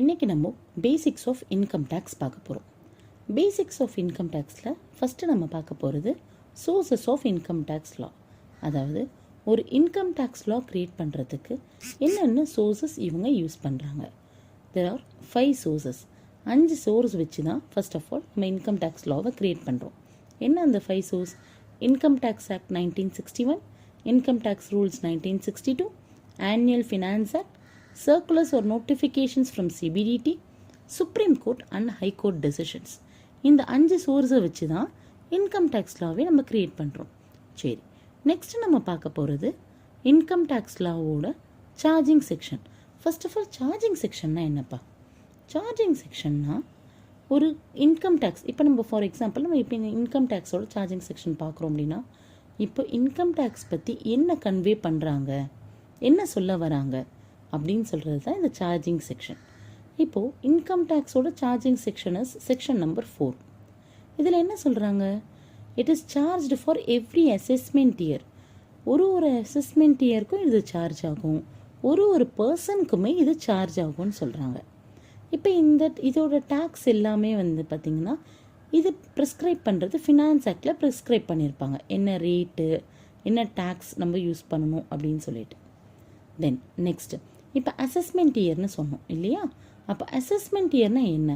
இன்றைக்கி நம்ம basics of income tax பார்க்க போகிறோம். பேசிக்ஸ் ஆஃப் இன்கம் டேக்ஸில் ஃபஸ்ட்டு நம்ம பார்க்க போகிறது சோர்சஸ் ஆஃப் இன்கம் டேக்ஸ் லா. அதாவது ஒரு இன்கம் டேக்ஸ் லா க்ரியேட் பண்ணுறதுக்கு என்னென்ன சோர்சஸ் இவங்க யூஸ் பண்ணுறாங்க. There are 5 sources. 5 சோர்ஸ் வச்சு தான் ஃபர்ஸ்ட் ஆஃப் ஆல் நம்ம இன்கம் டேக்ஸ் லாவை க்ரியேட் பண்ணுறோம். என்ன அந்த 5 source? Income tax act 1961, income tax rules 1962, annual finance act, circulars or notifications from CBDT, Supreme Court and High Court decisions. இந்த 5 சோர்ஸை வச்சு தான் இன்கம் டேக்ஸ் லாவே நம்ம கிரியேட் பண்ணுறோம். சரி, நெக்ஸ்ட் நம்ம பார்க்க போகிறது இன்கம் டேக்ஸ் லாவோட charging section. First of all charging செக்ஷன்னா என்னப்பா? சார்ஜிங் செக்ஷன்னா ஒரு இன்கம் டேக்ஸ், இப்போ நம்ம ஃபார் எக்ஸாம்பிள் நம்ம இப்போ இன்கம் டேக்ஸோட சார்ஜிங் செக்ஷன் பார்க்குறோம் அப்படின்னா, இப்போ இன்கம் டேக்ஸ் பற்றி என்ன கன்வே பண்ணுறாங்க, என்ன சொல்ல வராங்க அப்படின்னு சொல்கிறது தான் இந்த சார்ஜிங் செக்ஷன். இப்போது இன்கம் டேக்ஸோட charging section is section number 4. இதில் என்ன சொல்கிறாங்க? It is charged for every assessment year. ஒரு அசஸ்மெண்ட் இயருக்கும் இது சார்ஜ் ஆகும், ஒரு பர்சனுக்குமே இது சார்ஜ் ஆகும்னு சொல்கிறாங்க. இப்போ இதோட டேக்ஸ் எல்லாமே பார்த்திங்கன்னா இது ப்ரிஸ்கிரைப் பண்ணுறது ஃபினான்ஸ் ஆக்டில் ப்ரிஸ்கிரைப் பண்ணியிருப்பாங்க. என்ன ரேட்டு, என்ன டேக்ஸ் நம்ம யூஸ் பண்ணணும் அப்படின்னு சொல்லிட்டு. தென் நெக்ஸ்ட்டு இப்போ அசஸ்மெண்ட் இயர்னு சொன்னோம் இல்லையா? அப்போ அசஸ்மெண்ட் இயர்னால் என்ன?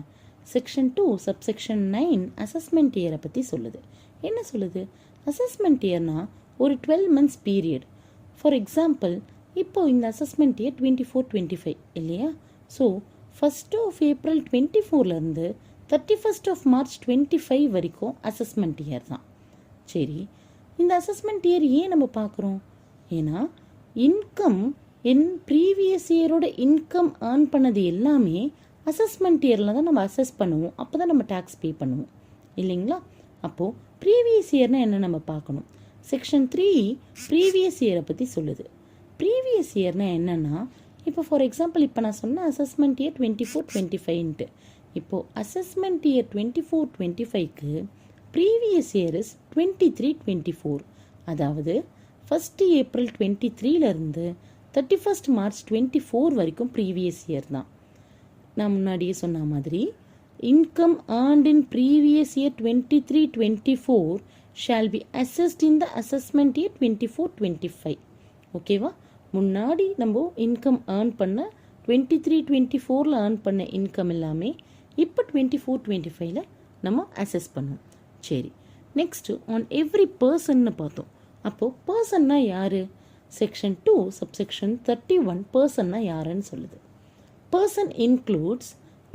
செக்ஷன் 2 சப்செக்ஷன் 9 அசஸ்மெண்ட் இயரை பற்றி சொல்லுது. என்ன சொல்லுது? அசஸ்மெண்ட் இயர்னால் ஒரு 12 months பீரியட். ஃபார் எக்ஸாம்பிள் இப்போது இந்த அசஸ்மெண்ட் இயர் 24-25 இல்லையா? So 1st of April 24 31st of March 25 வரைக்கும் அசஸ்மெண்ட் இயர் தான். சரி, இந்த அசஸ்மெண்ட் இயர் ஏன் நம்ம பார்க்குறோம்? ஏன்னா இன்கம் ப்ரீவியஸ் இயரோட இன்கம் ஏர்ன் பண்ணது எல்லாமே அசஸ்மெண்ட் இயரில் தான் நம்ம அசஸ் பண்ணுவோம். அப்போ தான் நம்ம டேக்ஸ் பே பண்ணுவோம் இல்லைங்களா? அப்போது ப்ரீவியஸ் இயர்னால் என்ன நம்ம பார்க்கணும். செக்ஷன் 3 ப்ரீவியஸ் இயரை பற்றி சொல்லுது. ப்ரீவியஸ் இயர்னால் என்னென்னா, இப்போ ஃபார் எக்ஸாம்பிள் இப்போ நான் சொன்ன அசஸ்மெண்ட் இயர் 24-25. இப்போது அசஸ்மெண்ட் இயர் 24-25க்கு ப்ரீவியஸ் இயர் இஸ் 23-24. அதாவது 1st April 23 31st March 24 வரைக்கும் ப்ரீவியஸ் இயர் தான். நான் முன்னாடியே சொன்ன மாதிரி income earned in previous year 23-24 shall be assessed in the assessment year 24-25. ஓகேவா? முன்னாடி நம்ம இன்கம் ஏர்ன் பண்ண 23-24 ஏர்ன் பண்ண இன்கம் எல்லாமே இப்போ 24-25 நம்ம அசஸ் பண்ணோம். சரி, நெக்ஸ்ட்டு ஆன் எவ்ரி பர்சன்னு பார்த்தோம். அப்போது பர்சன்னா யார்? செக்ஷன் 2 சப்செக்ஷன் 31 பர்சன்னா யாருன்னு சொல்லுது. Person includes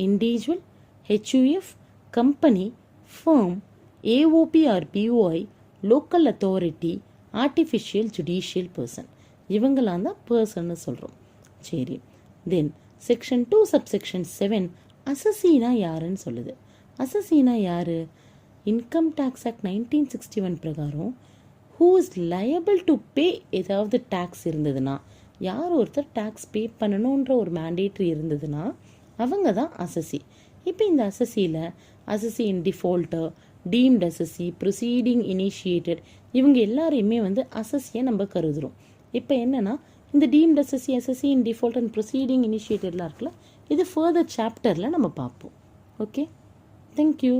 individual, HUF, company, firm, AOP or POI, local authority, artificial judicial person. இவங்களாம் தான் பர்சன்னு சொல்கிறோம். சரி, தென் செக்ஷன் 2 சப்செக்ஷன் 7 அசஸினா யாருன்னு சொல்லுது. அசஸினா யார்? இன்கம் டேக்ஸ் ஆக்ட் 1961 பிரகாரம் who is liable to pay ஏதாவது டேக்ஸ் இருந்ததுன்னா, யார் ஒருத்தர் டேக்ஸ் பே பண்ணணுன்ற ஒரு மேண்டேட்ரி இருந்ததுன்னா அவங்க தான் அசஸி. இப்போ இந்த அசஸியில் assessee in default, deemed assessee, proceeding initiated, இவங்க எல்லாரையுமே அசஸியை நம்ம கருதுகிறோம். இப்போ என்னென்னா இந்த deemed assessee, assessee in default and proceeding இனிஷியேட்டட்லாம் இருக்குல்ல, இது ஃபர்தர் சாப்டரில் நம்ம பார்ப்போம். Okay, thank you.